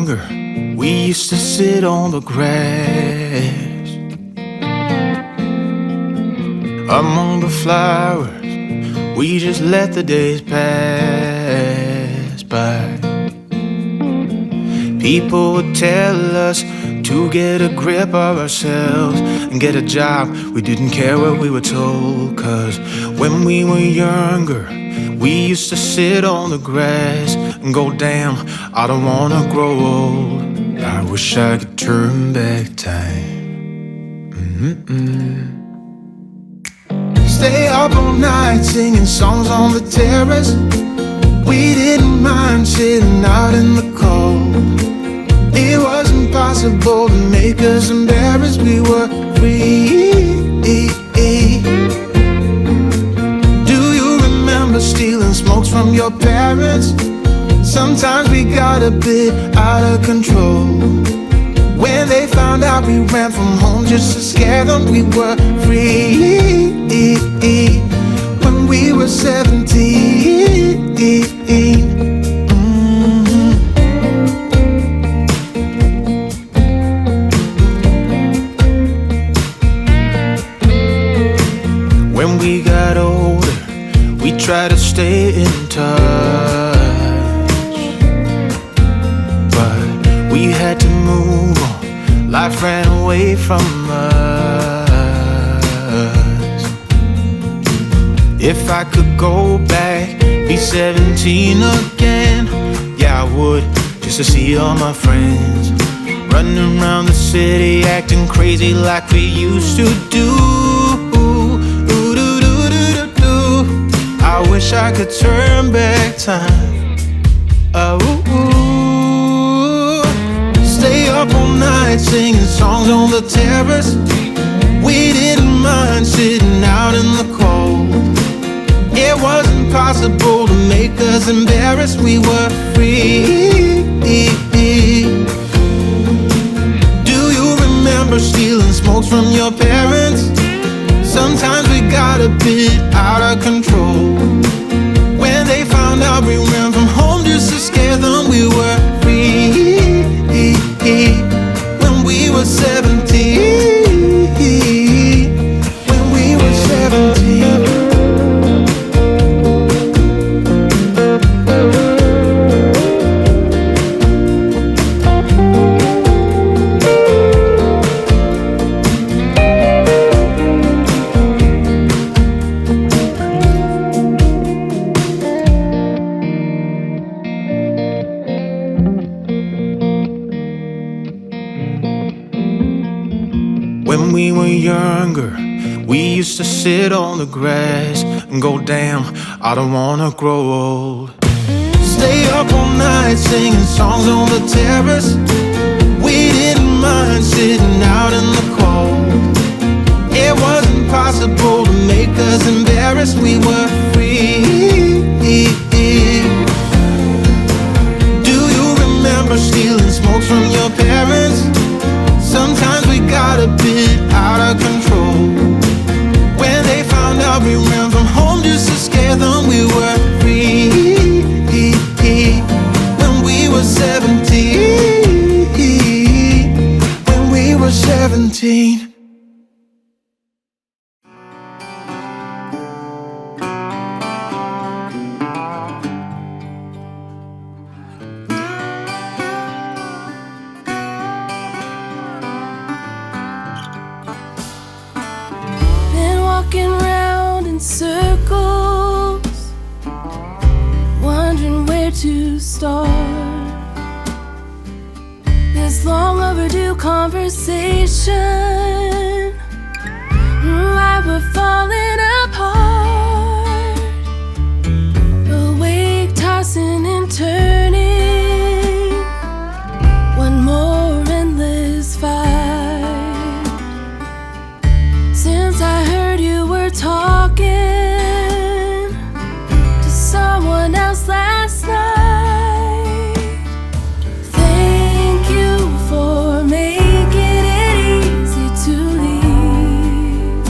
younger, we used to sit on the grass among the flowers. We just let the days pass by. People would tell us to get a grip of ourselves and get a job. We didn't care what we were told, 'cause when we were younger, we used to sit on the grass and go, damn, I don't wanna grow old. I wish I could turn back time. Stay up all night singing songs on the terrace. We didn't mind sitting out in the cold. It wasn't possible to make us embarrassed. We were free. Do you remember stealing smokes from your parents? Sometimes we got a bit out of control. When they found out we ran from home just to scare them, we were free. When we were 17. When we got older, we tried to stay in touch, but we had to move on. Life ran away from us. If I could go back, be 17 again, yeah, I would, just to see all my friends running around the city, acting crazy like we used to do. I wish I could turn back time. Stay up all night singing songs on the terrace. We didn't mind sitting out in the cold. It wasn't possible to make us embarrassed. We were free. Do you remember stealing smokes from your parents? Sometimes we got a bit out of control. When they found out we ran from home just to scare them, we were free. When we were 17. When we were 17. When we were younger, we used to sit on the grass and go, damn, I don't wanna grow old. Stay up all night singing songs on the terrace. We didn't mind sitting out in the cold. It wasn't possible to make us embarrassed. We were free. Do you remember stealing smokes from your parents? Sometimes we got a bit out of control. When they found out we ran from home just to scare them, we were free. When we were 17. When we were 17. Walking round in circles, wondering where to start this long overdue conversation. Why we're falling apart, awake, tossing and turning, one more endless fight. Since I heard you were talking to someone else last night, thank you for making it easy to leave.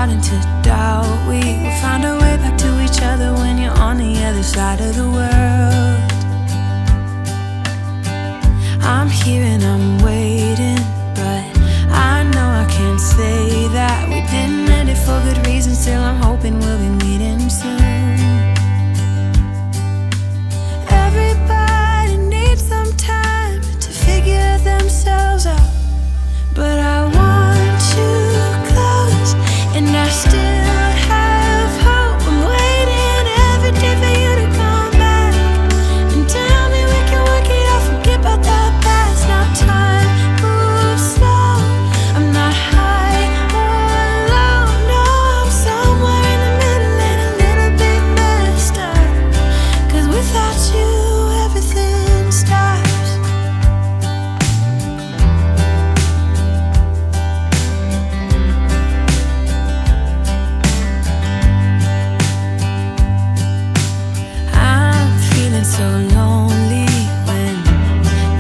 starting to doubt we will find our way back to each other when you're on the other side of the world. I'm here and I'm waiting, but I know I can't say that we didn't end it for good reasons. Still I'm hoping we'll be meeting soon. Everybody needs some time to figure themselves out, but I want you close, and I still have hope. I'm waiting every day for you to come back and tell me we can work it out, forget about the past. Now time moves slow, I'm not high or low, no, I'm somewhere in the middle and a little bit messed up, 'cause without you everything stops. I'm feeling so lonely when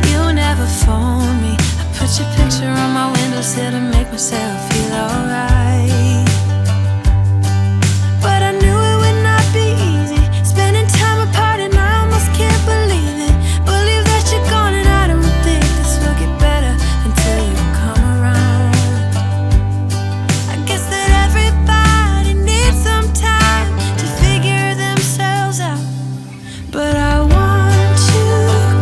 you never phone me. I put your picture on my windowsill to make myself feel alright, but I knew it would not be easy, spending time apart, and I almost can't believe it. Believe that you're gone, and I don't think this will get better until you come around. I guess that everybody needs some time to figure themselves out, but I want you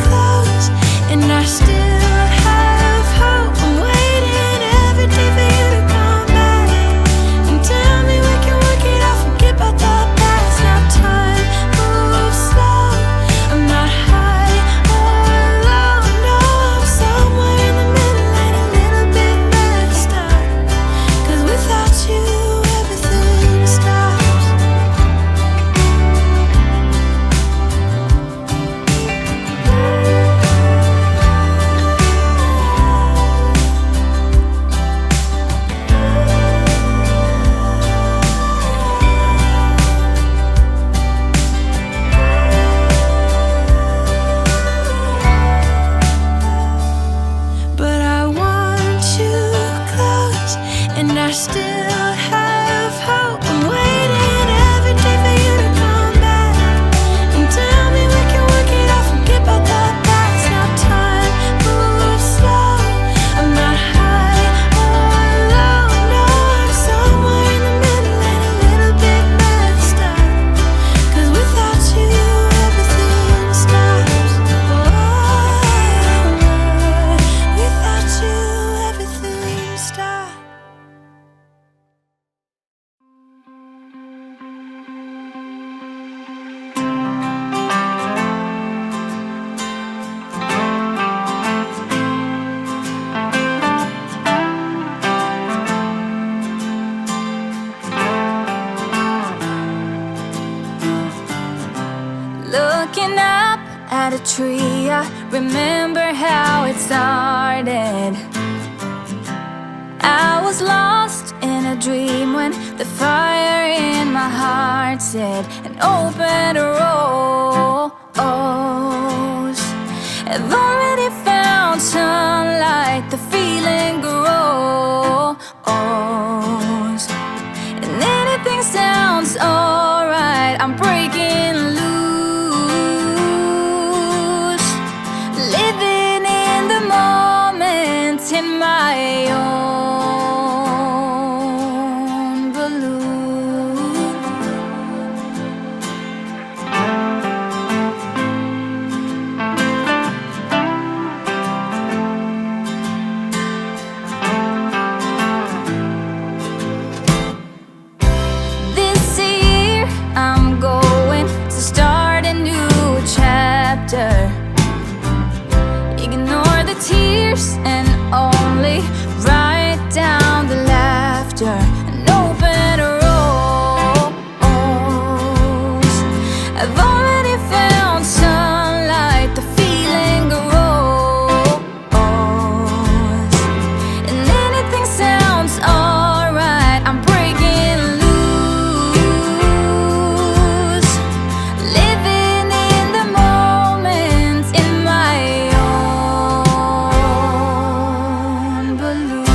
close, and I still have hope. I'm waiting every day for you to come back and tell me we can work it out, forget about the past. Now time moves slow, I'm not high or low, no, I'm somewhere in the middle and a little bit messed up, 'cause without you everything stops. But I want you close, and I still have hope. I'm waiting every day for you to come back and tell me we can work it out, forget about the past. Now time moves slow, I'm not high or low, no, I'm somewhere in the middle and a little bit messed up, 'cause without you everything stops. Without you everything stops. Looking up at a tree, I remember how it started. I was lost in a dream when the fire in my heart said an open rose. I've already found sunlight, the feeling grows, and anything sounds alright. I'm breaking loose, living in the moment in my own balloon. This year I'm going to start a new chapter. Ignore the tears and only write down the laughter. An open rose. I've already found sunlight, the feeling grows, and anything sounds alright. I'm breaking loose, living in the moment in my own balloon.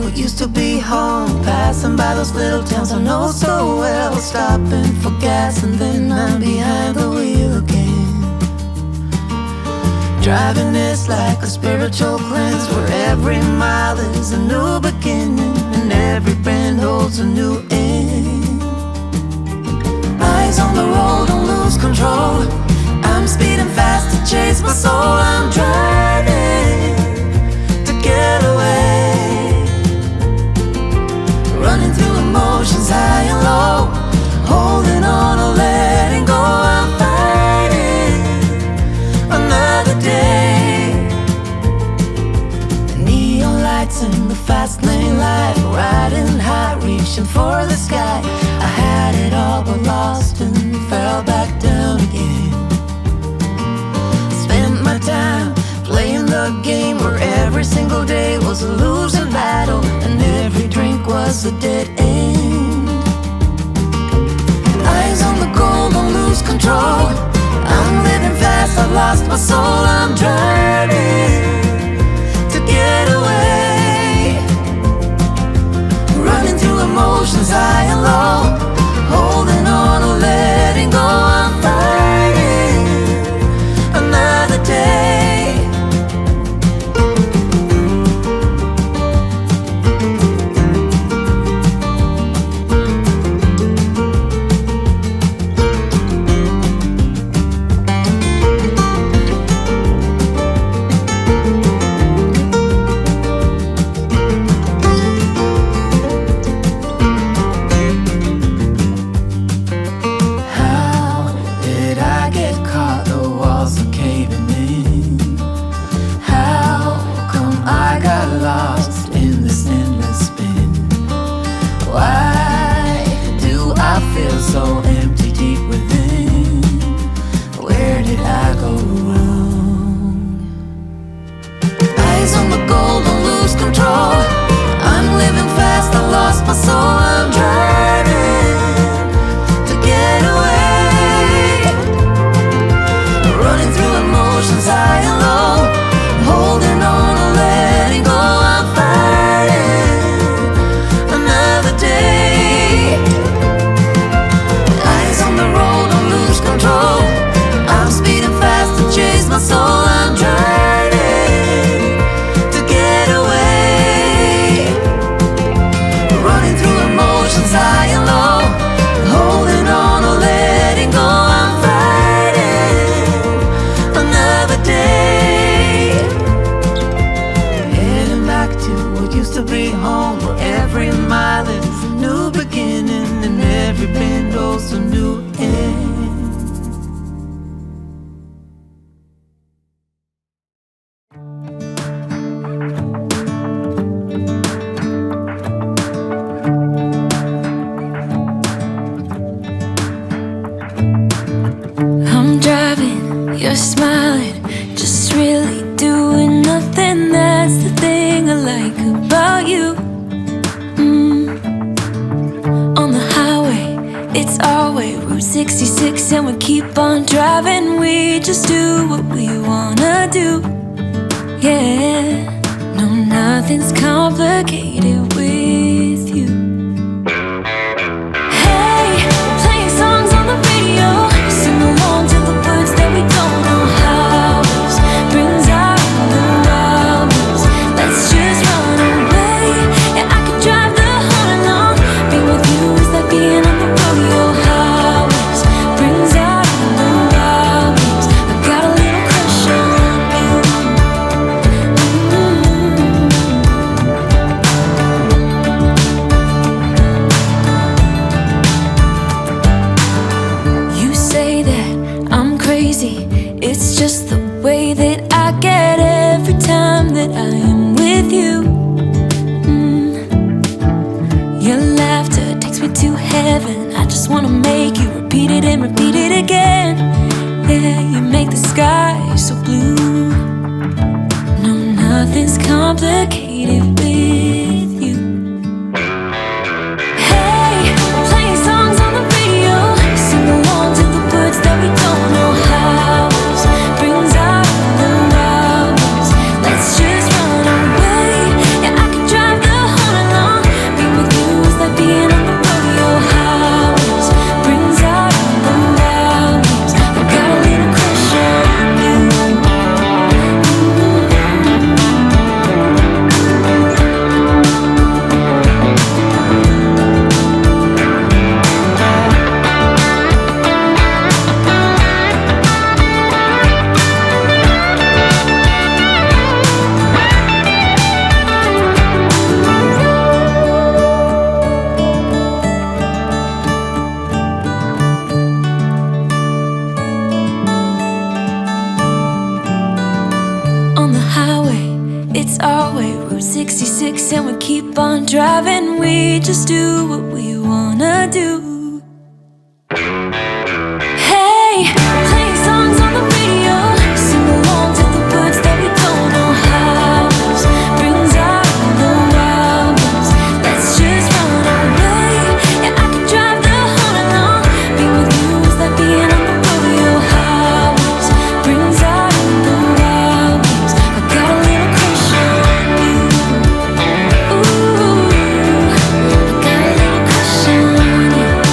what used to be home, passing by those little towns I know so well, stopping for gas and then I'm behind the wheel again. Driving is like a spiritual cleanse, where every mile is a new beginning and every bend holds a new end. Eyes on the road, don't lose control. I'm speeding fast to chase my soul. I'm driving to get away, running through emotions high and low, holding on or letting go. I'm fighting another day. The neon lights in the fast lane life, riding high, reaching for the sky. I had it all but lost and fell back down again. Spent my time playing the game, where every single day was a losing battle and every drink was a dead end. Eyes on the goal, don't lose control. I'm living fast, I've lost my soul. I'm driving to get away, running through emotions high and low, holding on or letting go. I'm fighting another day. So empty deep within, where did I go wrong? Eyes on the goal, don't lose control. I'm living fast, I lost my soul. I'm driving to get away, running through emotions high and low, holding on or letting go. I'm fighting another day. Control. I'm speeding fast to chase my soul. I'm driving to get away, running through emotions high and low, holding on or letting go. I'm fighting another day, heading back to what used to be home, where every mile is a new beginning and every bend holds a new end. You're smiling, just really doing nothing. That's the thing I like about you. On the highway, it's our way, Route 66, and we keep on driving. We just do what we wanna do. Yeah, no, nothing's complicated with you. Hey, playing songs on the radio, sing along to the words that we don't know how. Brings out the wildness. Let's just run away. Yeah, I could drive the whole along. Being with you is like being on the rodeo highways. Brings out the wildness. I got a little crush on you. You say that I'm crazy. It's just the way that I get every time that I am with you. Your laughter takes me to heaven. I just wanna make you repeat it and repeat it again. Yeah, you make the sky so blue. No, nothing's complicated with you. Hey, playing songs on the radio, sing along to the words that we don't know how. Brings out the wildness. Let's just run away. Yeah, I could drive the whole our way. Route 66 and we keep on driving. We just do what we wanna do. Hey, playing songs on the radio, sing along to the words that we don't know how. Brings out the wild. Let's just run away. Yeah, I could drive the whole night long. Being with you is like being on the rodeo house. Brings out the wild. I got a little crush on you. Ooh, I got a little crush on you.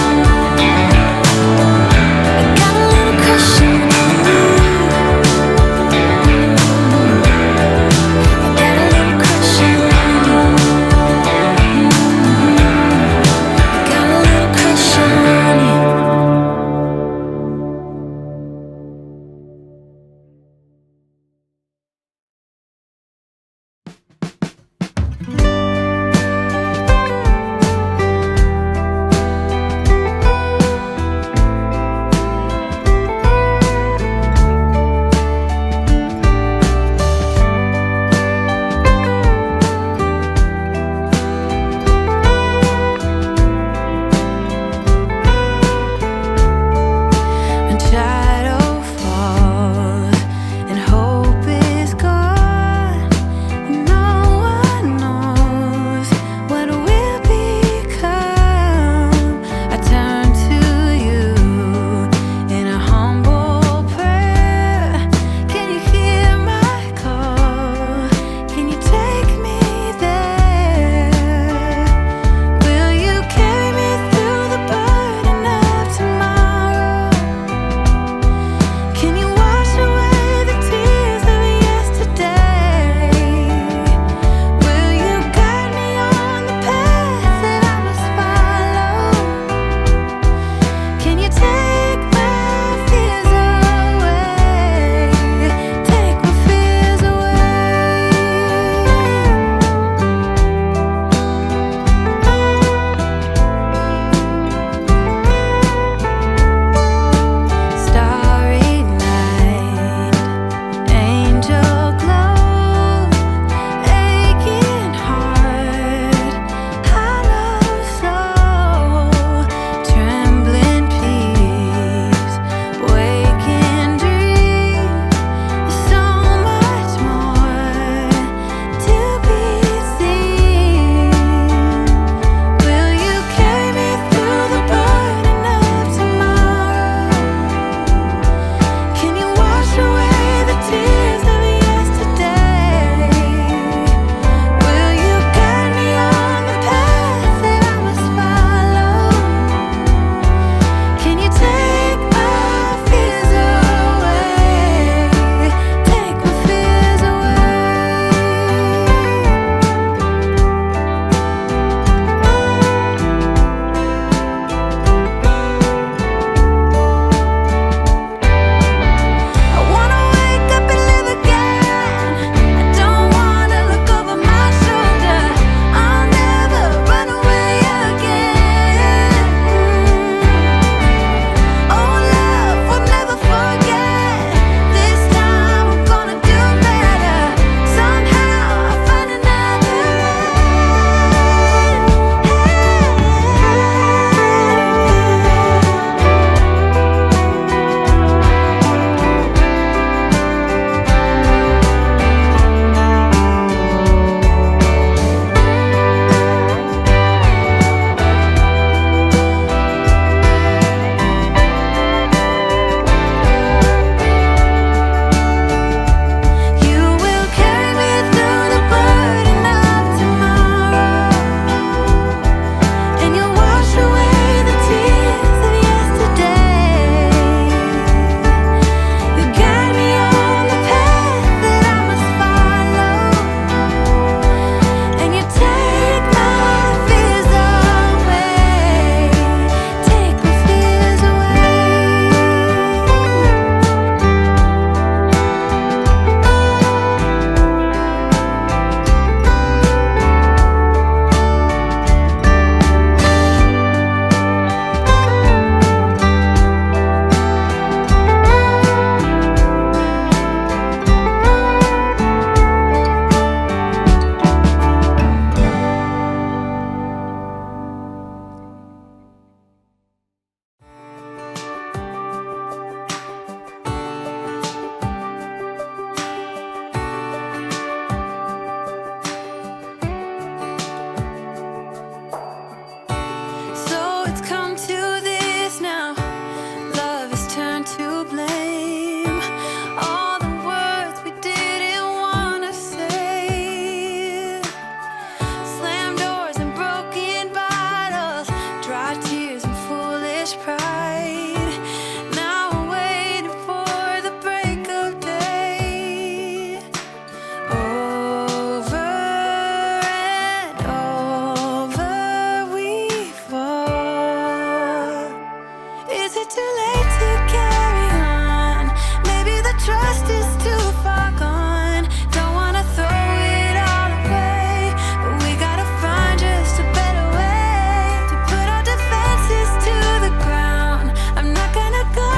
it too late to carry on? Maybe the trust is too far gone. Don't wanna throw it all away, but we gotta find just a better way to put our defenses to the ground. I'm not gonna go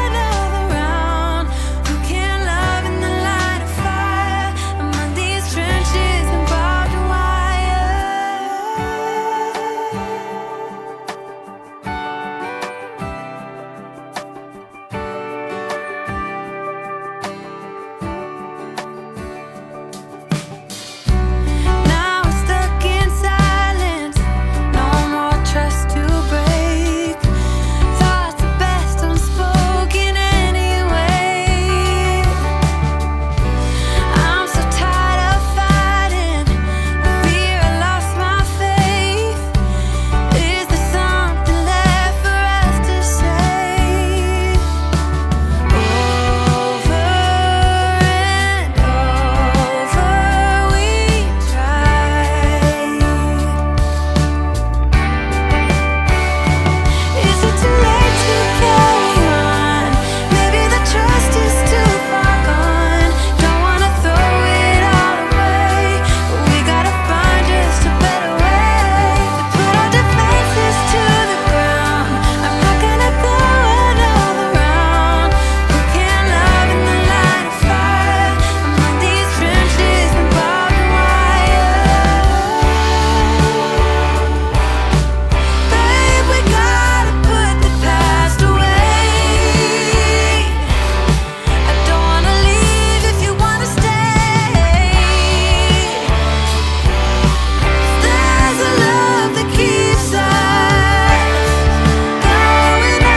another round. Who can love in the light of fire among these trenches and barbed wire? Now we're stuck in silence, no more trust to break. Thoughts are best unspoken anyway. I'm so tired of fighting. I fear I lost my faith. Is there something left for us to say? Over and over we tried. Is it too late to carry on? Maybe the trust is too far gone. Don't wanna throw it all away, but we gotta find just a better way to put our defenses to the ground. I'm not gonna go another round. Who can love in the light of fire among these trenches and barbed wire? Babe, we gotta put the past away. I don't wanna leave if you wanna stay. There's a love that keeps us going on.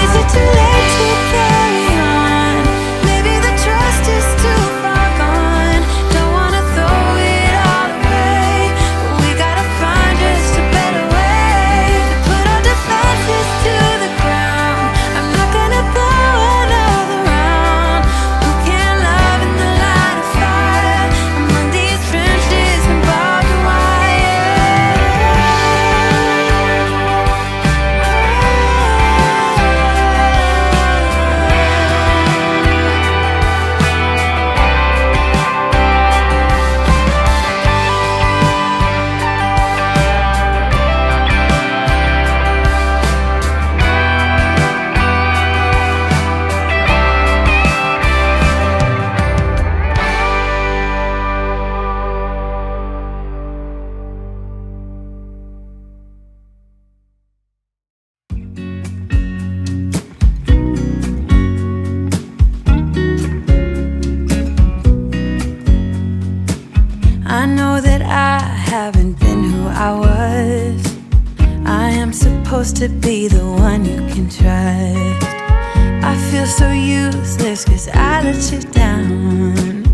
Is it too late to carry on? Maybe the trust is too far gone. Don't wanna throw it all away, but we gotta find just a better way to put our defenses to the ground. I'm not gonna go another round. Who can love in the light of fire among these trenches and barbed I know that I haven't been who I was. I am supposed to be the one you can trust. I feel so useless 'cause I let you down.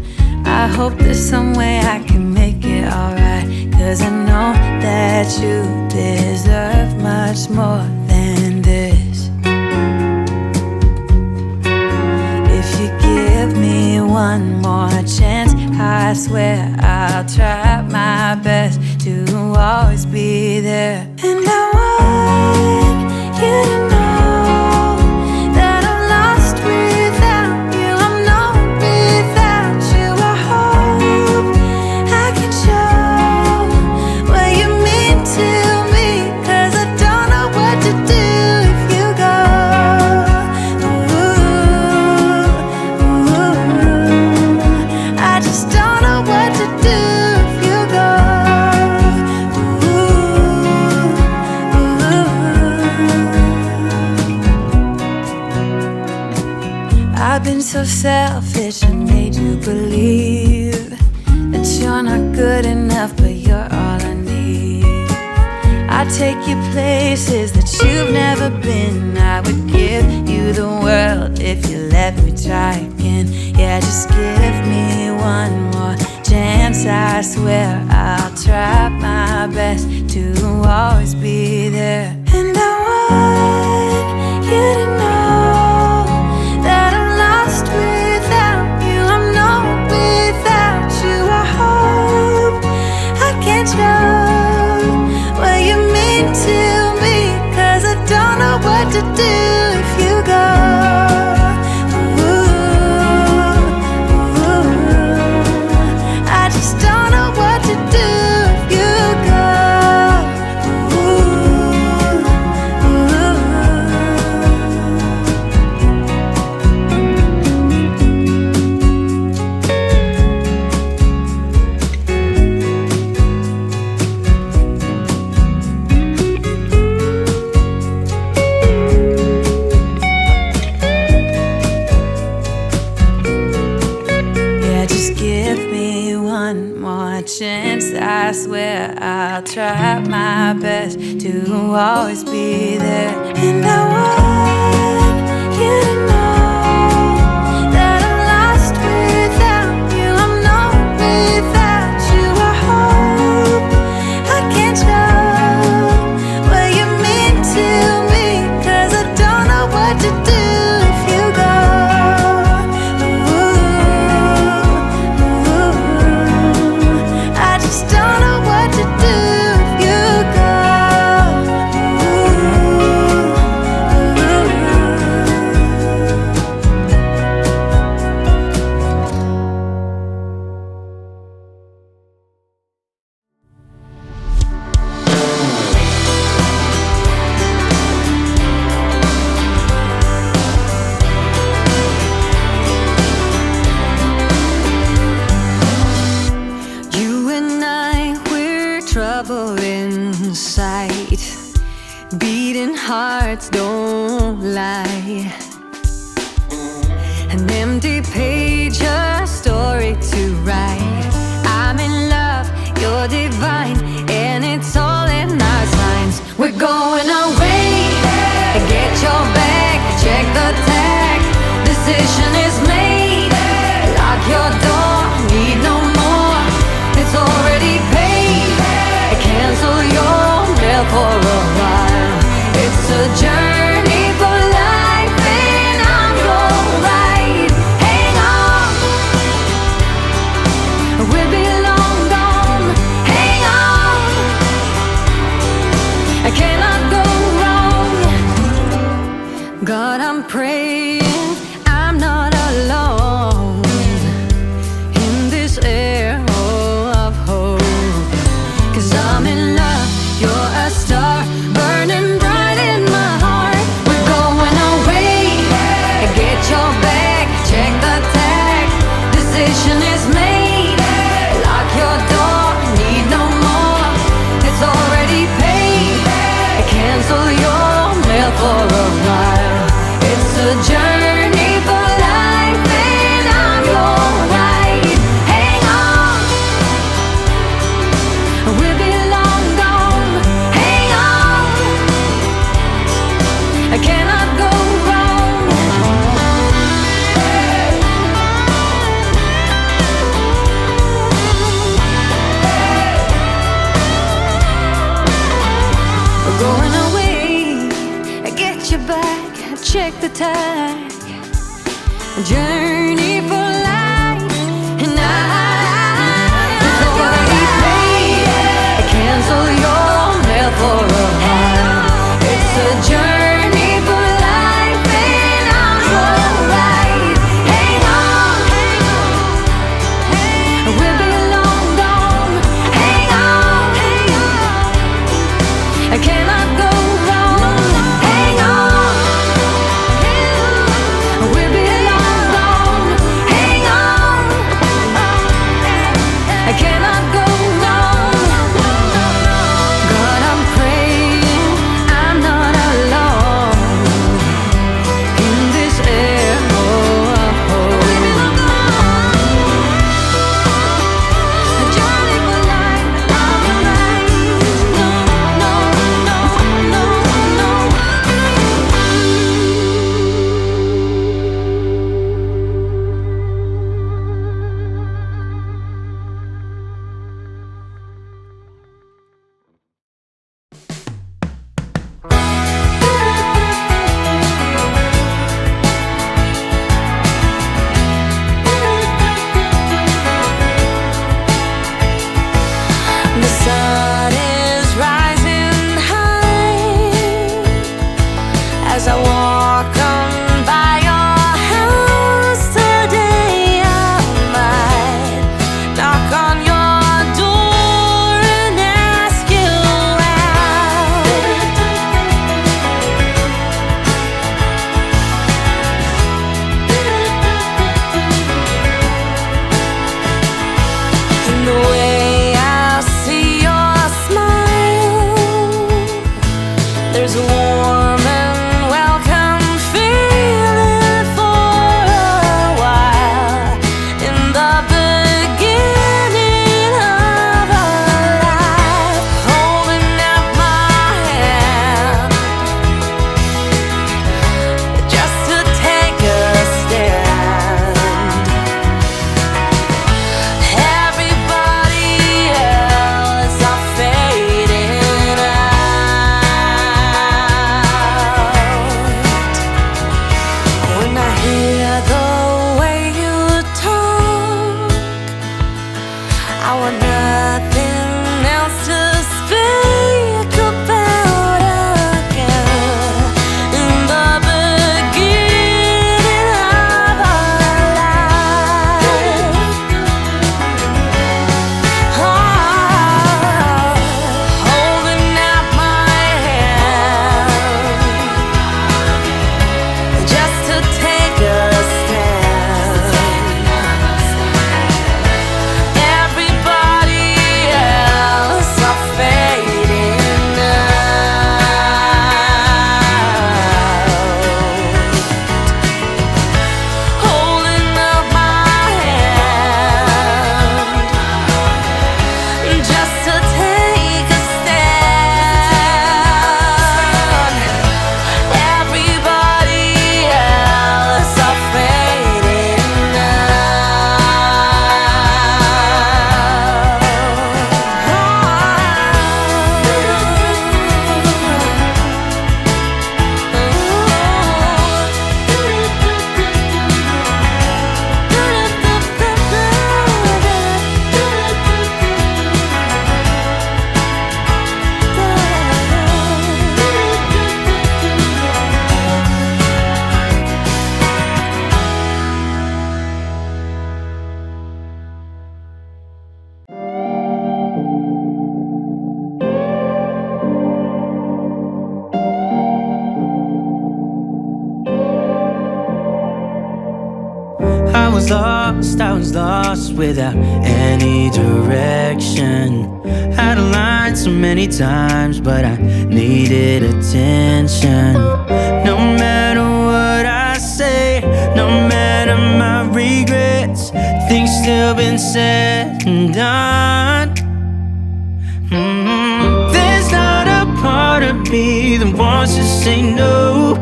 I hope there's some way I can make it alright, 'cause I know that you deserve much more than this. If you give me one more chance, I swear I'll try my best to always be there. And I want you to know that I'm lost without you. I'm not without you. I hope I can show what you mean to me, 'cause I don't know what to do if you go. I just don't know what to do if you go. I've been so selfish and made you believe that you're not good enough, but you're all I need. I'd take you places that you've never been. I would give you the world if you let me try again. Yeah, just give me one more chance. I swear I'll try my best to always be there. And I want you to to always be there. And I want you to know that I'm lost without you. I'm not without you. I hope I can show what you mean to me, 'cause I don't know what to do if you go. I just don't know what to do if you go. You and I, we're trouble inside. Beating hearts don't lie. An empty page, a story to write. I'm in love, you're divine, and it's all in our signs. We're going away. Get your bag, check the tag. Decision is made. Lock your door, need no more. It's already paid. Cancel your mail for a while. It's a journey for life, and I'm your ride. Hang on, we'll be long gone. Hang on, I cannot go wrong. God, I'm praying I'm not alone in this air of hope. 'Cause I'm in love, you're a star, burning bright in my heart. We're going away. Get your bag, check the tag. Decision is made. Lock your door, need no more. It's already paid. Cancel your mail for a while. It's a journey for life, and I'm your ride. Hang on, we'll be long gone. Hang on, I cannot go wrong. We're going away. Get your back, check the tag. Journey for life, and it's already paid. Cancel your mail for a while. It's a journey for life, and I'm your ride. Hang on, we'll be long gone. Hang on, I cannot go wrong. Hang on, we'll be long gone. I was lost without any direction. Had a line so many times, but I needed attention. No matter what I say, no matter my regrets, things still been said and done. There's not a part of me that wants to say no,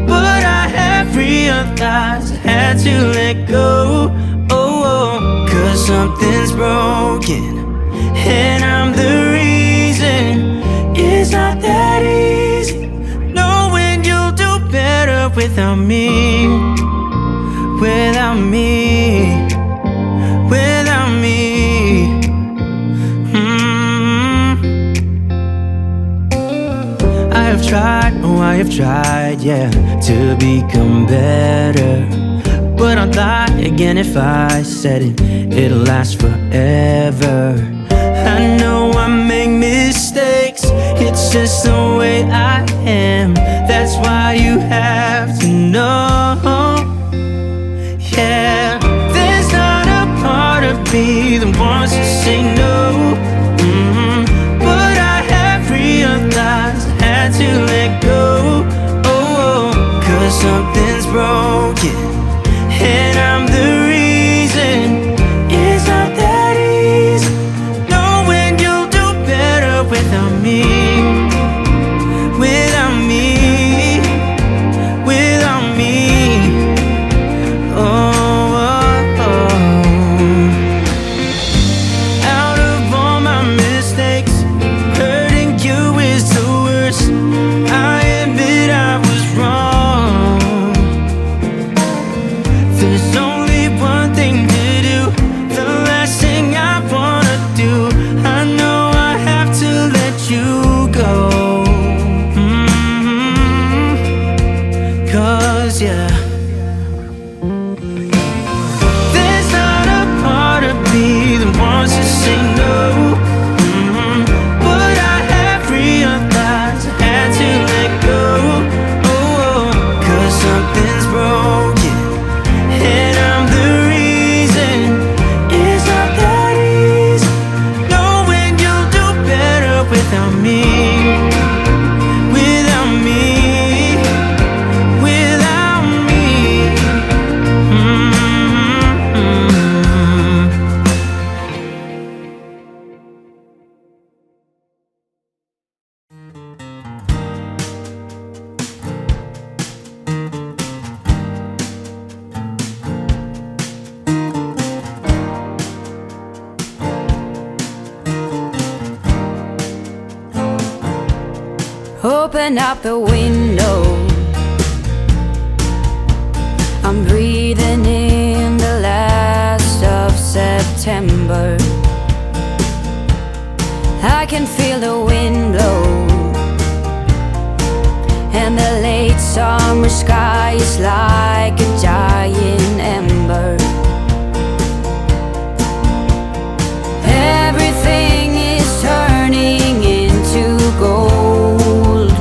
but I have realized I had to let go. Cause something's broken and I'm the reason. It's not that easy knowing you'll do better without me. Without me. Without me. I have tried, yeah, to become better. But I'd lie again if I said it'll last forever. I know I make mistakes, it's just the way I am. That's why you have to know, yeah. There's not a part of me that wants to say no, but I have realized I had to let go. Cause something's broken and I'm the reason. It's not that easy knowing you'll do better without me. Without me. Without me. Out of all my mistakes, hurting you is the worst. I admit I was wrong. There's only one thing to do, the last thing I wanna do. I know I have to let you go. Cause yeah, there's not a part of me that wants to say no, but I have realized I had to let go. Cause something's broken and I'm the reason. It's not that easy knowing you'll do better without me. Without me. Without me. Open up the window, I'm breathing in the last of September. I can feel the wind blow, and the late summer sky is like a giant ember. Everything is turning into gold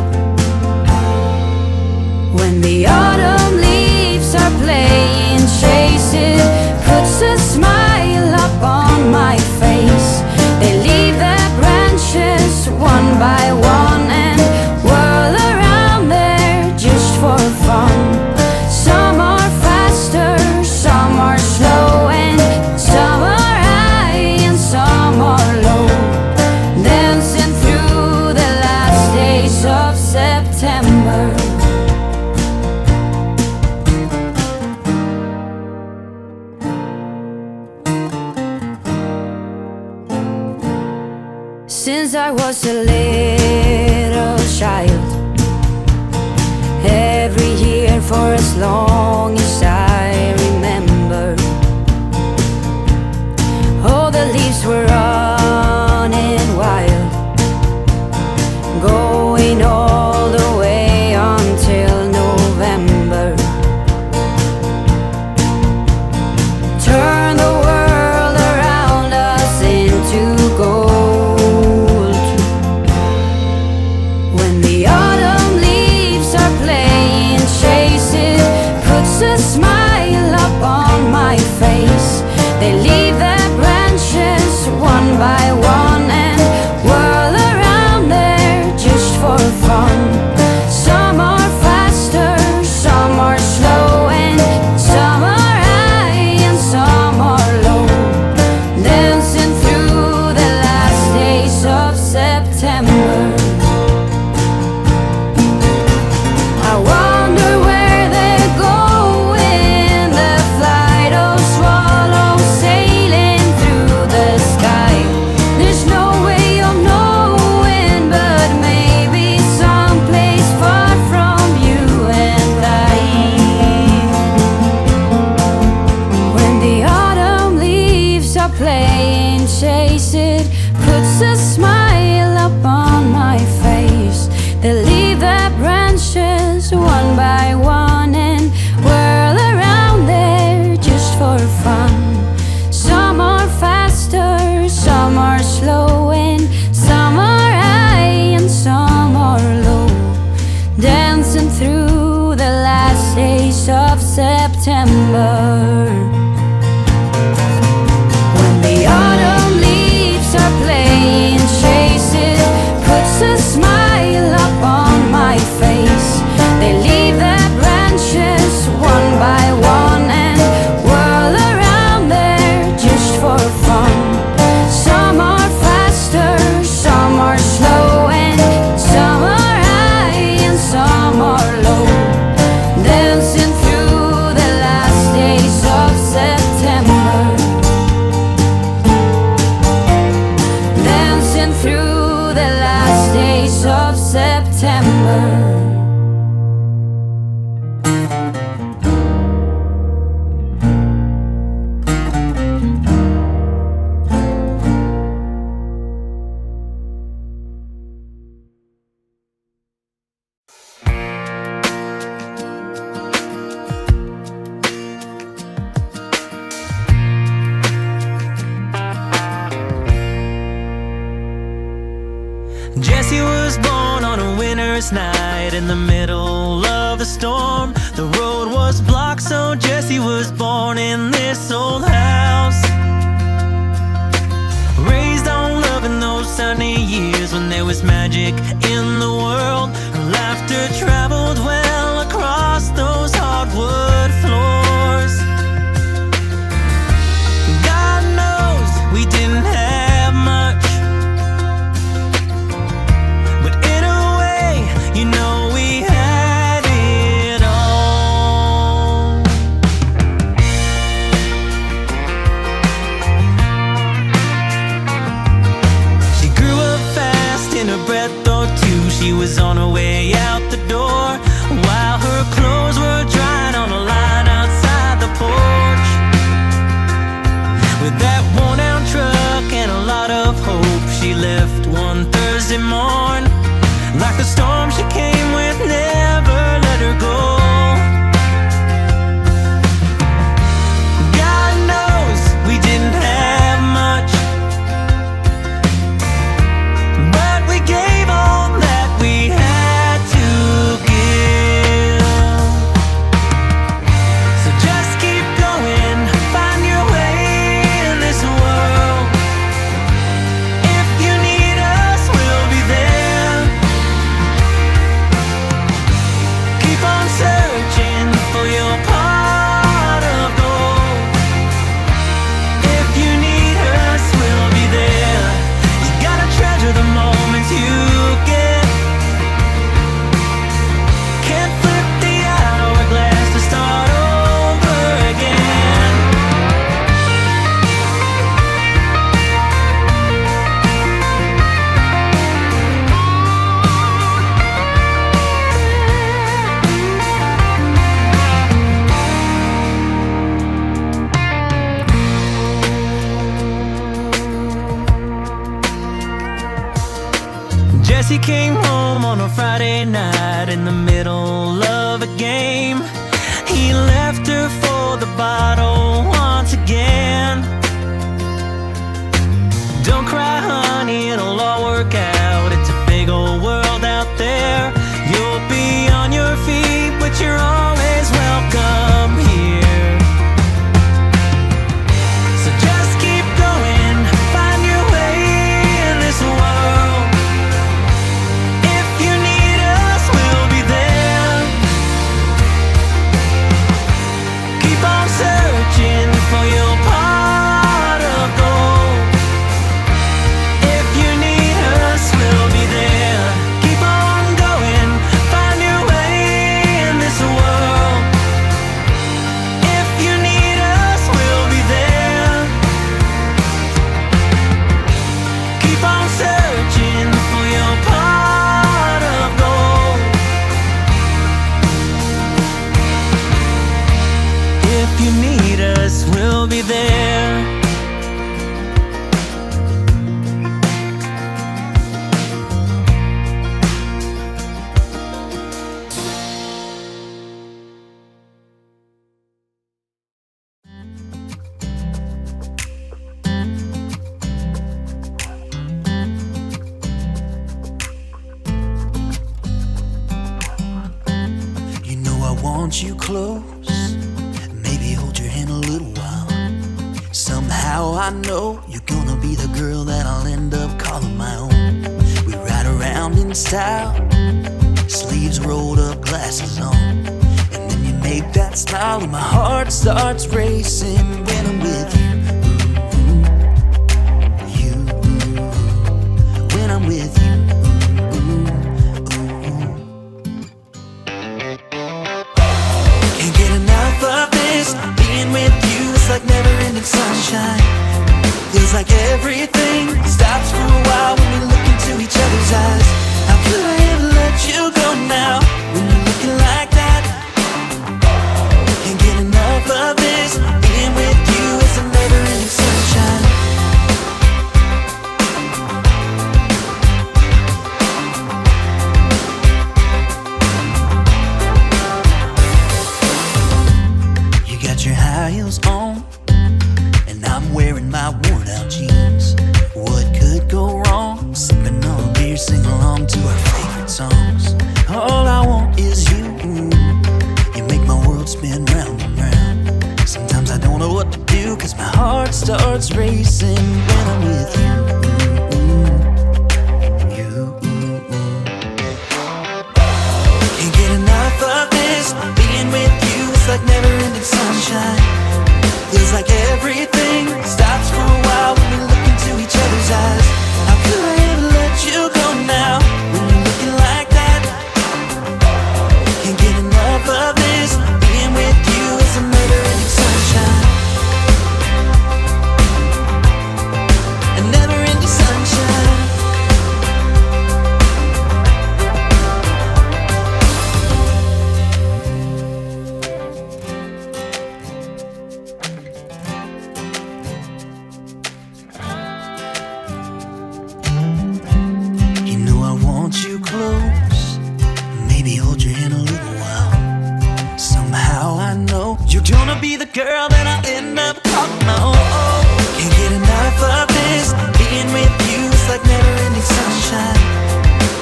when the autumn leaves are playing chase. It puts a smile up on my face. They leave their branches one by one and whirl around there just for fun. Some are faster, some are slow, and some are high and some are low, dancing through the last days of September. Since I was a little child, every year for as long as I remember, all the leaves were running wild, going all the way until November. Turn the world around us into gold when the autumn leaves are playing chase. It puts a smile up on September. When the autumn leaves are playing chase, it puts a smile up on my face. They leave their branches one by one and whirl around there just for fun. Some are faster, some are slow, and some are high and some are low. Dancing through the last days of September. Dancing through the last days of September. Jesse was born on a winter's night in the middle of a storm. The road was blocked, so Jesse was born in this old house. Raised on love in those sunny years when there was magic in the world. Her laughter traveled well across those hardwood floors. God knows we didn't have much, but in a way, you know we had it all. She grew up fast, in a breath or two she was on her way out the door, while her clothes were drying on a line outside the porch. With that worn-out truck and a lot of hope, she left one Thursday morn. Like a storm she came with, never let her go. God knows we didn't have much, but we gave all that we had to give. So just keep going, find your way in this world. If you need us, we'll be there. Keep on searching for your pot of gold. If you need us, we'll be there. You gotta treasure the moments you get. Can't flip the hourglass to start over again. Jesse came home on a Friday night in the middle of a game. He left her for the bottle once again. Don't cry, honey, it'll all work out. It's a big old world out there. You'll be on your feet, but you're always welcome here. So just keep going, find your way in this world. If you need us, we'll be there. Keep on searching for your pot of gold. If you need us, we'll be there. Keep on going, find your way in this world. If you need us, we'll be there. Keep on searching for your pot of gold. If you need us, we'll be there. You know I want you close. Somehow I know you're gonna be the girl that I'll end up calling my own. We ride around in style, sleeves rolled up, glasses on, and then you make that smile and my heart starts racing when I'm with you. When I'm with you. Can't get enough of this. Being with you is like never-ending sunshine. Feels like everything stops for a while when we look into each other's eyes. How could I ever let you go now when you're looking like that? Can't get enough of this. Being with you is a never-ending sunshine. Your high heels on, and I'm wearing my worn out jeans. What could go wrong? Sipping on a beer, sing along to our favorite songs. All I want is you. You make my world spin round and round. Sometimes I don't know what to do, cause my heart starts racing when I'm with you. Can't get enough of this. Being with you is like never-ending sunshine. Feels like everything stops for a while when we look into each other's eyes. How could I ever let you go now when you're looking like that? Can't get enough of this. Being with you is a never-ending sunshine. A never-ending sunshine. You close, maybe hold your hand a little while. Somehow I know you're gonna be the girl that I'll end up calling my own. Can't get enough of this. Being with you is like never-ending sunshine.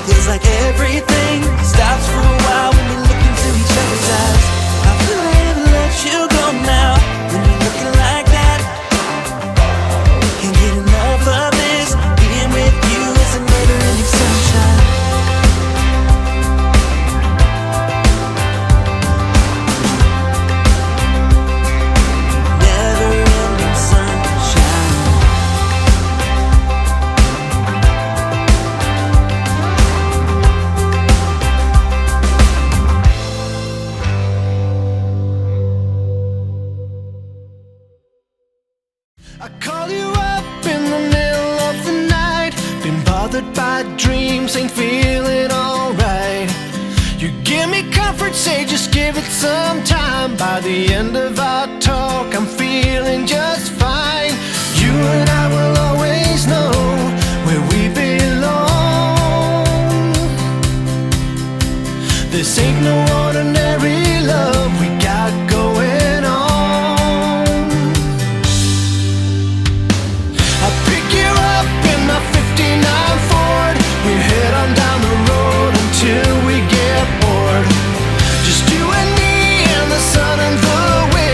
Feels like everything stops for a while when we look into each other's eyes. How could I ever let you go now when you're looking like that? Can't get enough of this. Being with you is a never-ending sunshine. I call you up in the middle of the night. Been bothered by dreams, ain't feeling alright. You give me comfort, say just give it some time. By the end of our talk, I'm feeling just fine. You and I will always know where we belong. This ain't no ordinary love we got going on. My 59 Ford, we head on down the road until we get bored. Just you and me and the sun and the wind.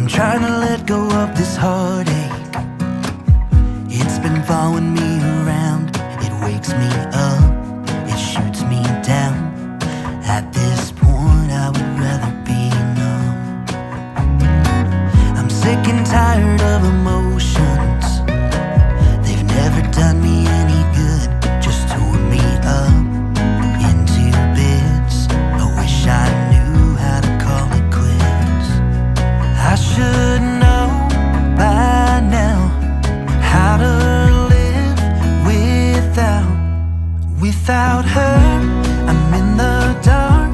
I'm trying to let go of this heartache. It's been following me around. It wakes me up, it shoots me down. At this point I would rather be numb. I'm sick and tired of emotions. They've never done me any good, just tore me up into bits. I wish I knew how to call it quits. I should know by now how to live without her. I'm in the dark.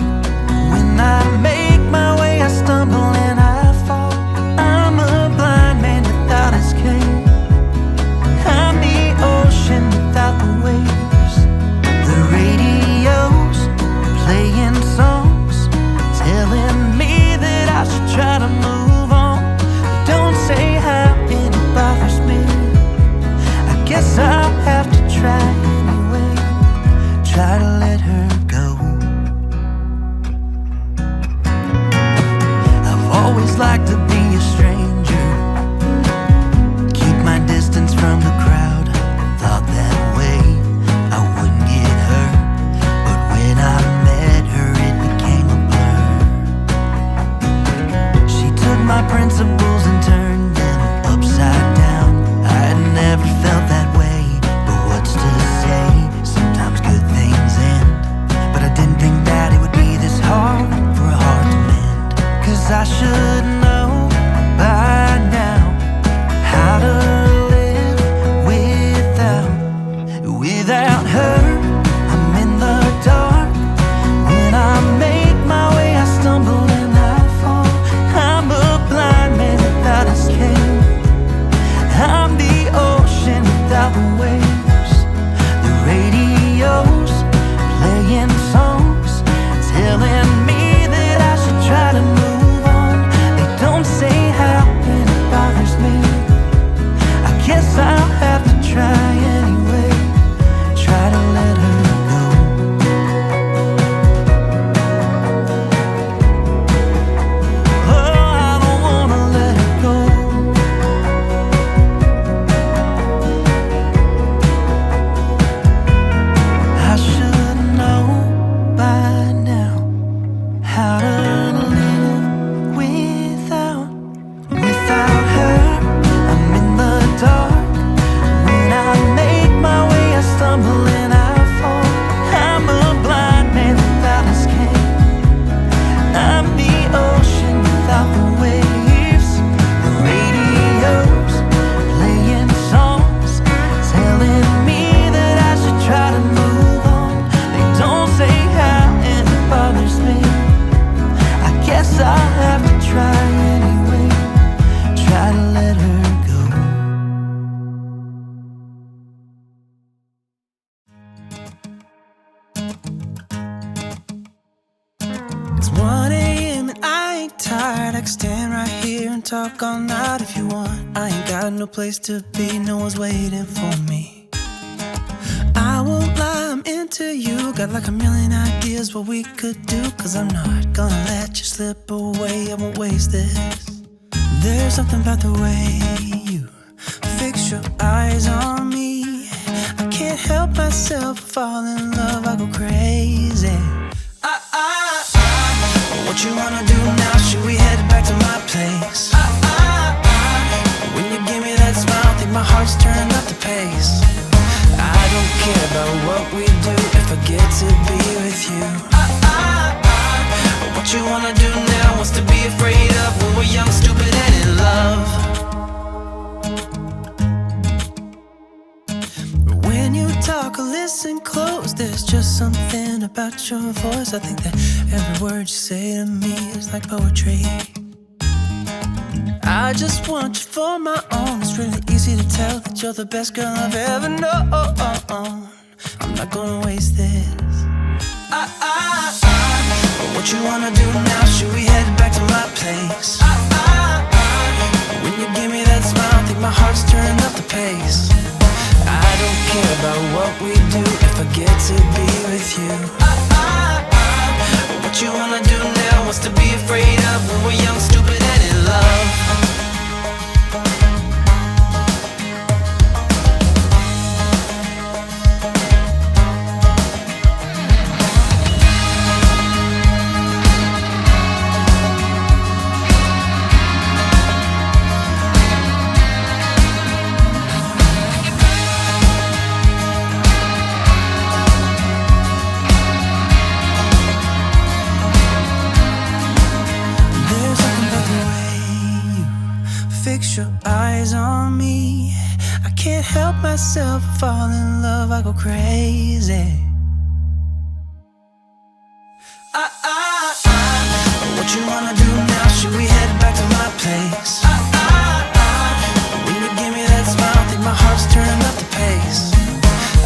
When I make my way, I stumble and I fall. I'm a blind man without escape. I'm the ocean without the waves. The radio's playing songs, telling me that I should try to move on. They don't say how, and it bothers me. I guess I'll have to try anyway. Try to let her go. I've always liked to be a stranger, keep my distance from the crowd. Thought that way I wouldn't get hurt, but when I met her it became a blur. She took my principles and turned them upside down. I had never felt that way, but what's to say? Sometimes good things end, but I didn't think that it would be this hard for a heart to mend. 'Cause I should know by now how to live without her. I'm in the dark. When I make my way, I stumble and I fall. I'm a blind man without escape. I'm the ocean without the waves. The radio's playing songs, telling me that I should try to move on. They don't say how, and it bothers me. I guess I'll have to try anyway. Try to let her go. Oh, I don't wanna let her go. I should know by now how to live without her. I'm in the dark. When I make my way, I stumble and I fall. I'm a blind man without escape. I'm the ocean without the waves. The radio's playing songs, telling me that I should try to move on. They don't say how, and it bothers me. I guess I'll have to try anyway. Try to let her go. It's 1 a.m. and I ain't tired. I can stand right here and talk all night if you want. I ain't got no place to be, no one's waiting for me. I won't lie, I'm into you. Got like a million ideas what we could do. 'Cause I'm not gonna let you slip away, I won't waste this. There's something about the way you fix your eyes on me. I can't help myself, fall in love, I go crazy. What you wanna do now? Should we head back to my place? When you give me that smile, I think my heart's turning up the pace. I don't care about what we do if I get to be with you. What you wanna do now? What's to be afraid of when we're young, stupid, and in love? When you talk or listen close, there's just something about your voice. I think that every word you say to me is like poetry. I just want you for my own. It's really easy to tell that you're the best girl I've ever known. I'm not gonna waste this. What you wanna do now? Should we head back to my place? When you give me that smile, I think my heart's turning up the pace. I don't care about what we do if I get to be with you. What you wanna do now? What's to be afraid of when we're young, stupid, and in love? fix your eyes on me. I can't help myself, fall in love, I go crazy. What you wanna do now? Should we head back to my place? When you give me that smile, I think my heart's turning up the pace.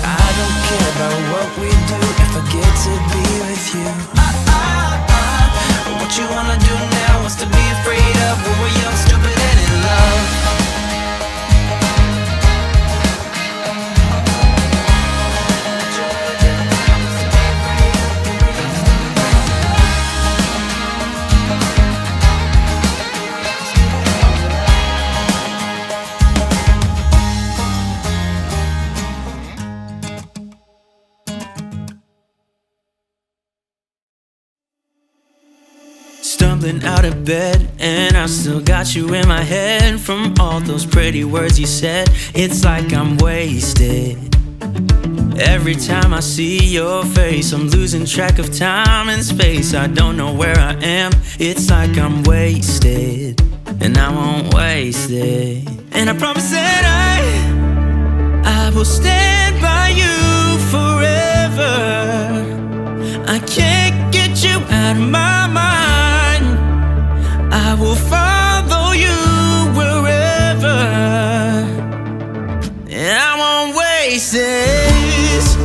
I don't care about what we do if I get to be with you. What you wanna do now? What's to be afraid of? When we're young, stupid, and in love. Stumbling out of bed, and I still got you in my head. From all those pretty words you said, it's like I'm wasted. Every time I see your face, I'm losing track of time and space. I don't know where I am, it's like I'm wasted. And I won't waste it. And I promise that I will stand by you forever. I can't get you out of my mind. I will follow you wherever, and I won't waste this.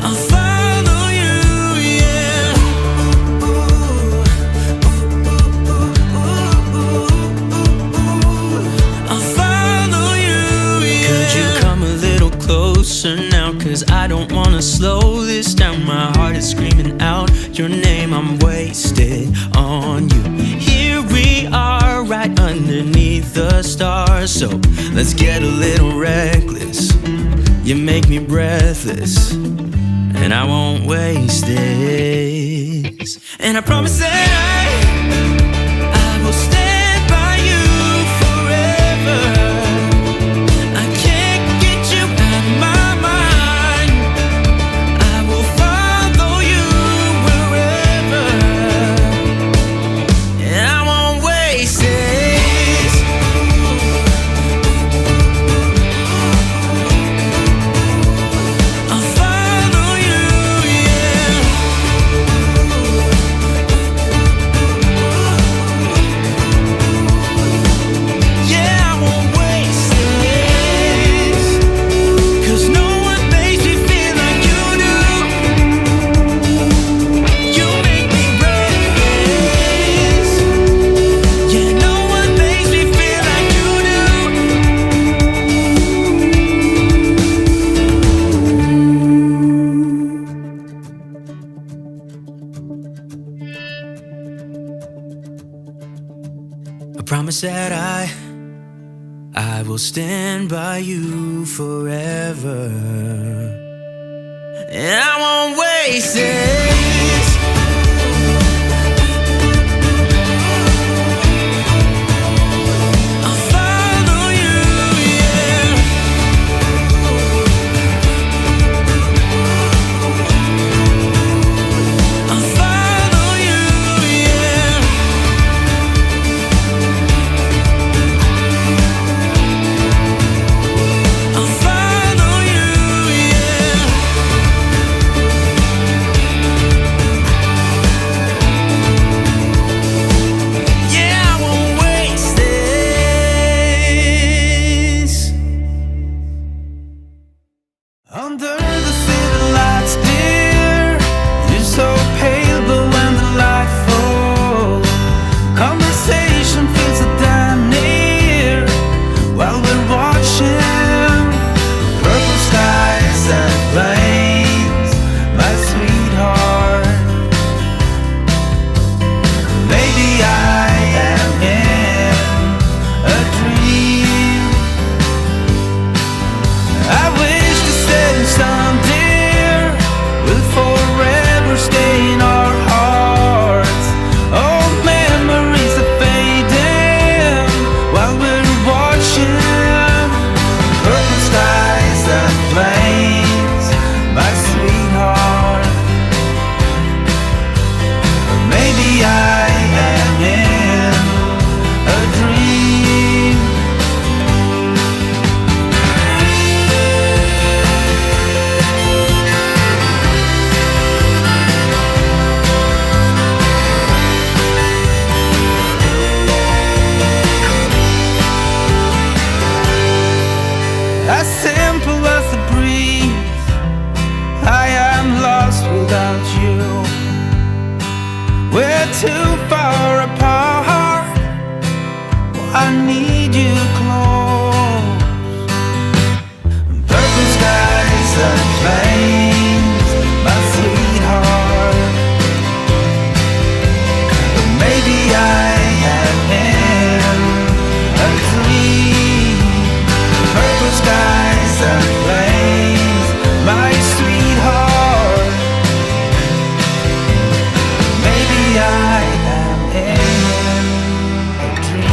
I'll follow you, yeah. I'll follow you, yeah. Could you come a little closer now? 'Cause I don't wanna slow this down. My heart is screaming out your name. I'm wasted on you. Here we are, right underneath the stars. So let's get a little reckless. You make me breathless, and I won't waste this. And I promise that I will stand by you forever. I can't get you out of my mind. I will follow you wherever, and I won't waste this. I'll follow you, yeah. Yeah, I won't waste this. 'Cause no one makes me feel like you do. You make me breathless. Yeah, no one makes me feel like you do. I promise that I will stand by you forever, and I won't waste this. I'll follow you, yeah. I'll follow you, yeah. I'll follow you, yeah. too far apart. I need you close. Purple skies and flames, my sweetheart. But maybe I have been a dream. Purple skies and flames, my sweetheart. Maybe I am in a dream.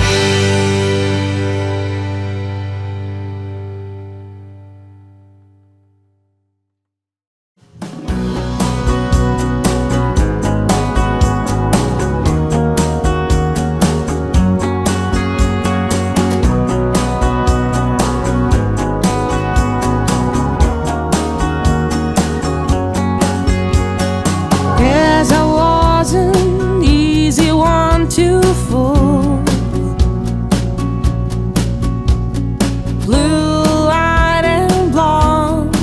Guess I was an easy one to fool. Blue-eyed and blonde,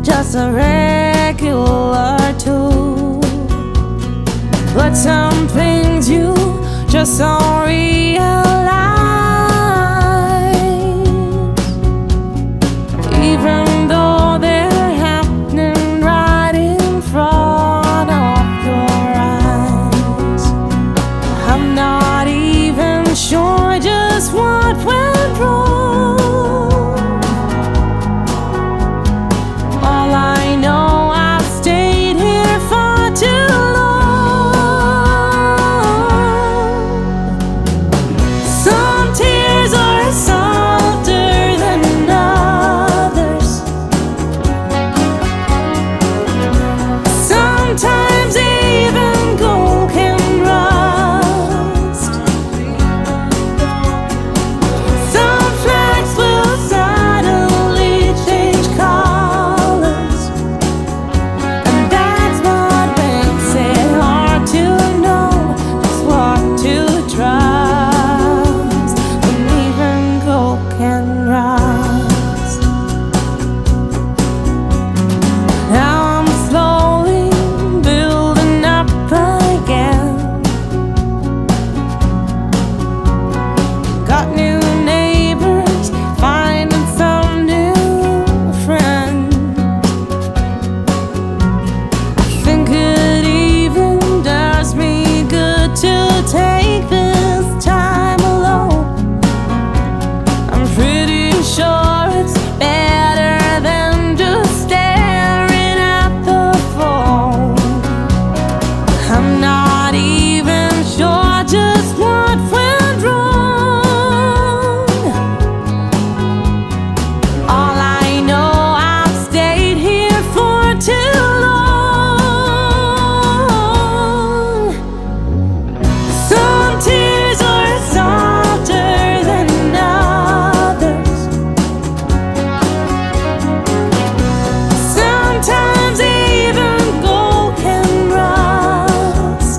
just a regular tool. But some things you just don't realize. Even though they're happening right in front of your eyes. I'm not even sure just what went wrong. All I know, I've stayed here for too long. Some tears are softer than others. Sometimes even gold can rust. Some flags will suddenly change colors, and that's what makes it hard to know just what to trust. When even gold can rust. Now I'm slowly building up again. Got new neighbors, finding some new friends. Think it even does me good to take this time alone. I'm pretty sure it's better than just staring at the phone. I'm not even sure just what went wrong. All I know, I've stayed here for too long. Some tears are softer than others. Sometimes even gold can rust.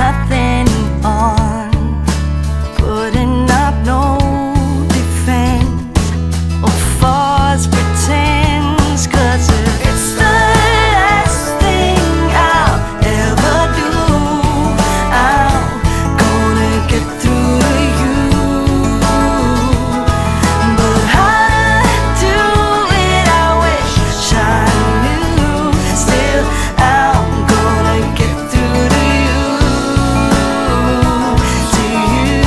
nothing on, putting up no defense or false pretense. 'Cause if it's the last thing I'll ever do, I'm gonna get through to you. But how to do it, I wish I knew. Still, I'm gonna get through to you, to you.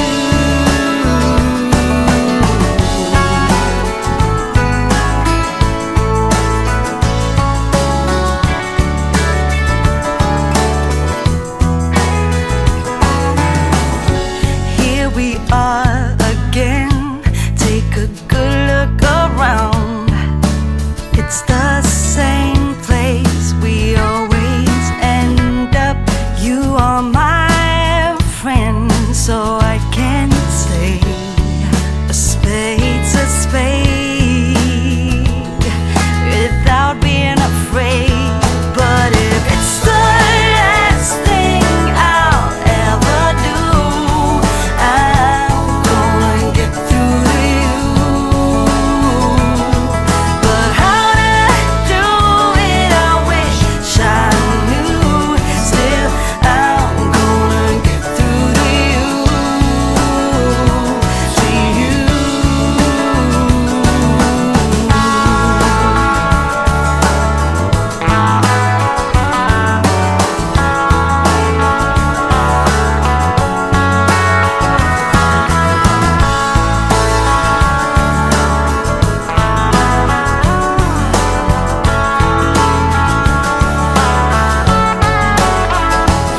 Here we are again. Take a good look around. It's the same place we always end up. You are my friend, so I can say a spade's a spade without being afraid. But if it's the last thing I'll ever do, I'm gonna get through to you. But how to do it, I wish I knew. Still, I'm gonna get through to you, to you.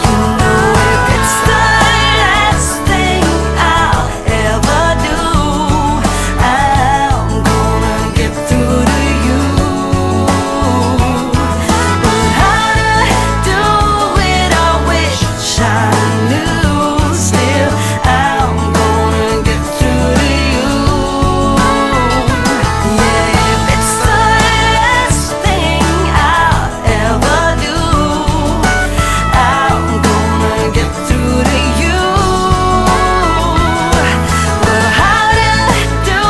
You know, if it's the last thing I'll ever do, I'm gonna get through to you. But how to do it, I wish I knew. Still, I'm gonna get through to you. Yeah, if it's the last thing I'll ever do, I'm gonna get through to you. Well, how to do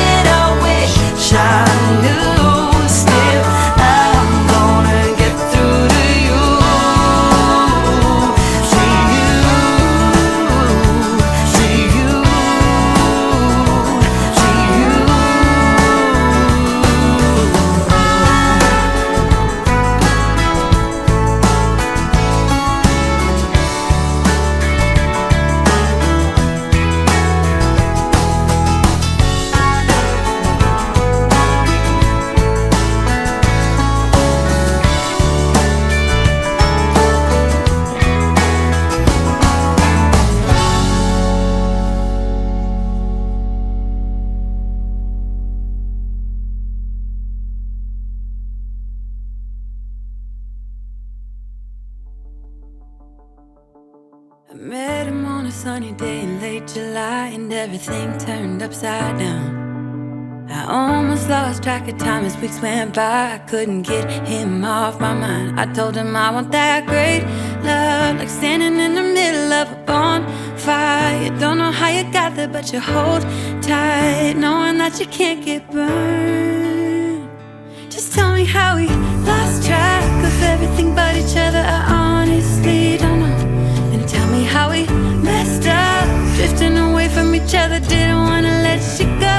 it, I wish I knew. Still, I'm gonna get through to you, to you, to you, to you. I met him on a sunny day in late July, and everything turned upside down. I almost lost track of time as weeks went by. I couldn't get him off my mind. I told him I want that great love, like standing in the middle of a bonfire. You don't know how you got there, but you hold tight, knowing that you can't get burned. Just tell me how we lost track of everything but each other. I honestly don't know. And tell me how we messed up, drifting away from each other. Didn't wanna let you go.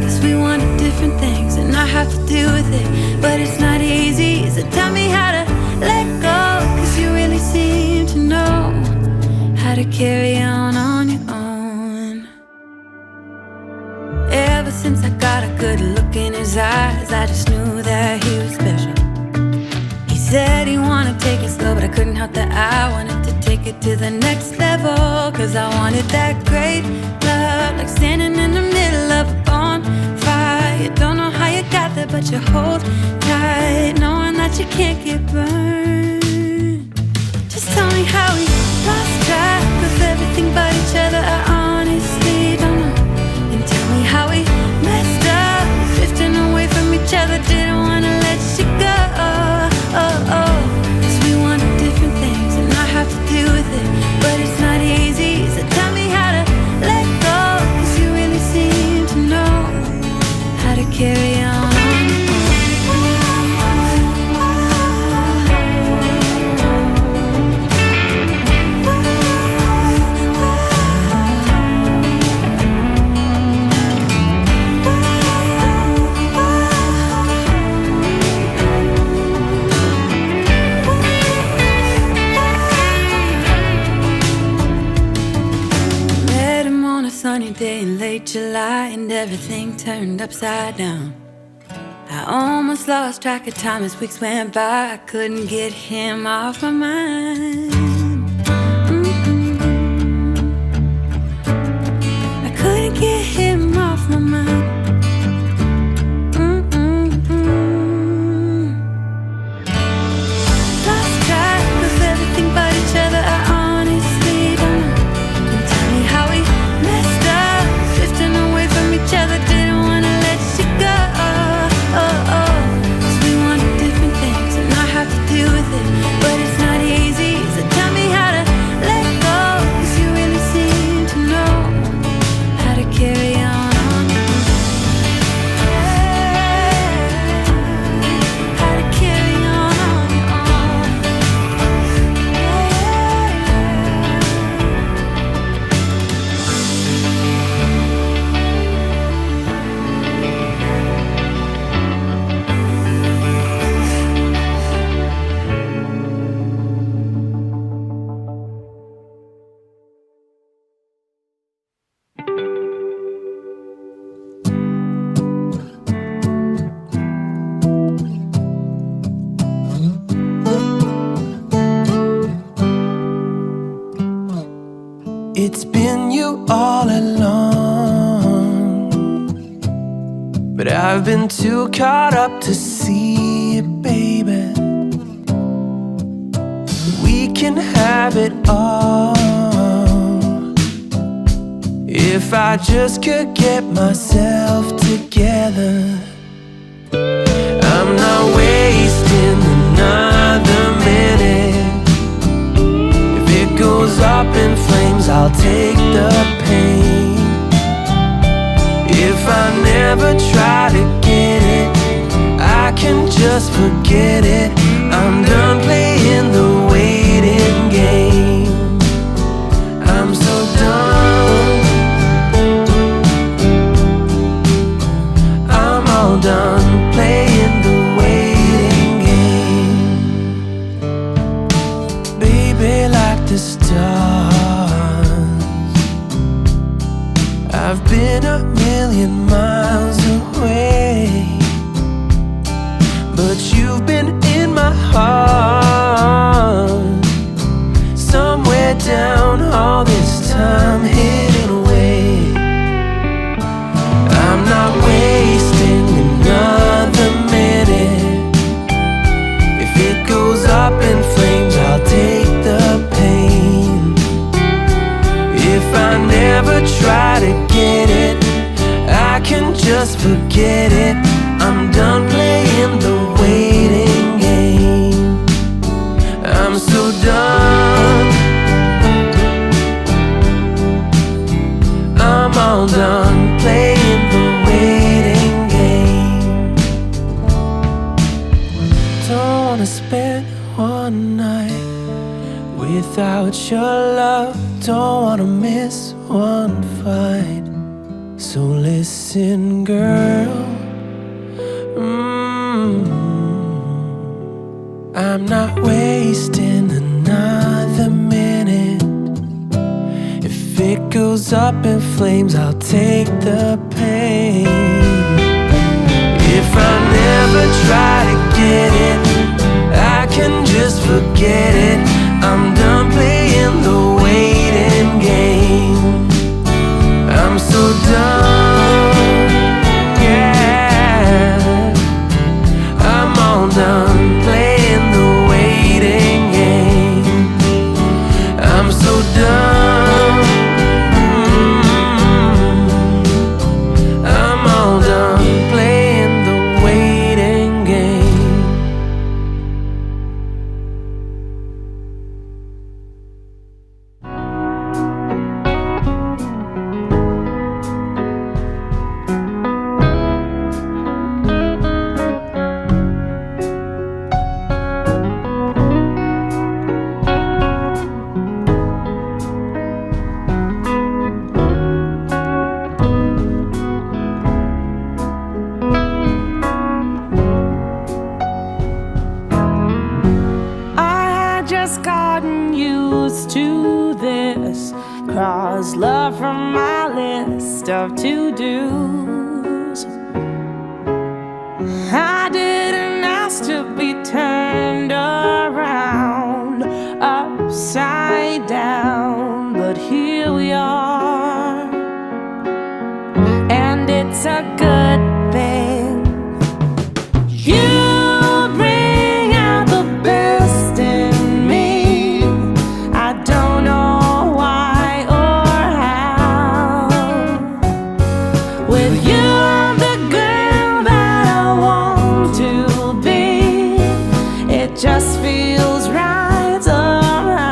Cause we wanted different things, and I have to deal with it, but it's not easy. So tell me how to let go, cause you really seem to know how to carry on your own. Ever since I got a good look in his eyes, I just knew that he was special. He said he wanted to take it slow, but I couldn't help that I wanted to take it to the next level. Cause I wanted that great love, like standing in the middle of a bonfire. You don't know how you got there, but you hold tight, knowing that you can't get burned. Just tell me how we lost track of everything but each other. I honestly don't know. And tell me how we messed up, drifting away from each other. Didn't wanna let you go. Cause we wanted different things, and I late July and everything turned upside down. I almost lost track of time as weeks went by. I couldn't get him off my mind. I couldn't get him off my mind. Lost track of everything but each other. I honestly don't know. Don't tell me how we messed up, drifting away from each other. Didn't wanna let you go. Cause we wanted different things and I have to deal with it, but it's not easy. So tell me how to let go, cause you really seem to know how to carry on. How to carry on your own. It's been you all along, but I've been too caught up to see it, baby. We can have it all if I just could get myself together. I'm not wasting another minute. If it goes up in flames, I'll take the pain. If I never try to get it, I can just forget it. I'm done playing the waiting game. I'm so done. I'm all done playing the waiting game. Baby, like the stars, I've been a million miles away, but you've been in my heart, somewhere down all this time, hidden away. I'm not wasting another minute. If it goes up in flames, I'll take the pain. If I never try to get it, I can just forget it. I'm done playing the waiting game. I'm so done. I'm all done playing the waiting game. Don't wanna spend one night without your love. Don't wanna miss one fight. So listen, girl, I'm not wasting another minute. If it goes up in flames, I'll take the pain. If I never try to get it, I can just forget it. I'm done playing the waiting game. I'm so done, yeah. I'm all done playing the waiting game. I'm so done. I'm all done playing the waiting game. gotten used to this. Cross love from my list of to-dos. I didn't ask to be turned around, upside down, but here we are, and it's a good thing. You bring out the best in me. I don't know why or how. With you, I'm the girl that I want to be. It just feels right somehow.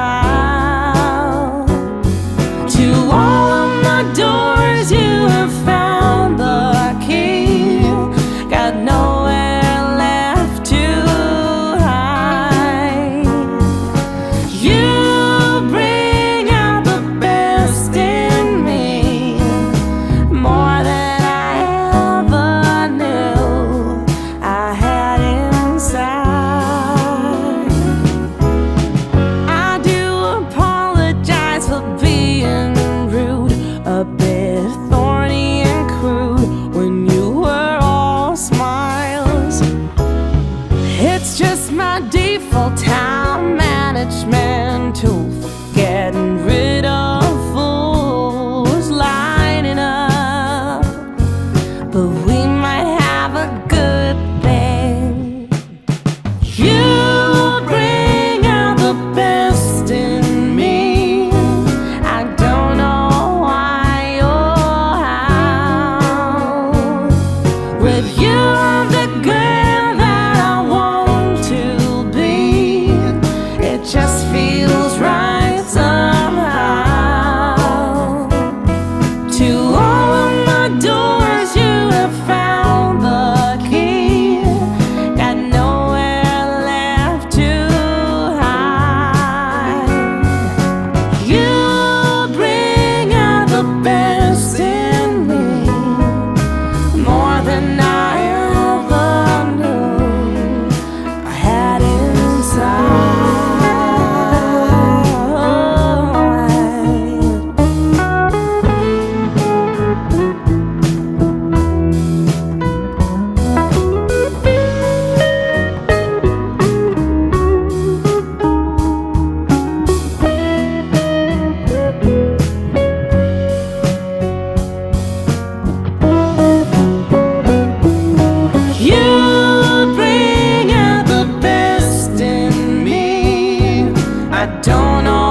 To all of my doors, you have found the key. Got nowhere left to hide. You bring out the best in me, more than I ever knew I had inside. I do apologize for being rude, a bit thorny and crude when you were all smiles. It's just my default time management tool for getting rid of fools lining up. But we might have a good thing. You bring out the best in me. I don't know why or how. With you, I'm the girl that I want to be. It just feels right somehow. To all of my doors, you have found the key. Got nowhere left to hide. You bring out the best in me, more than I ever knew I had inside. You bring out the best in me. I don't know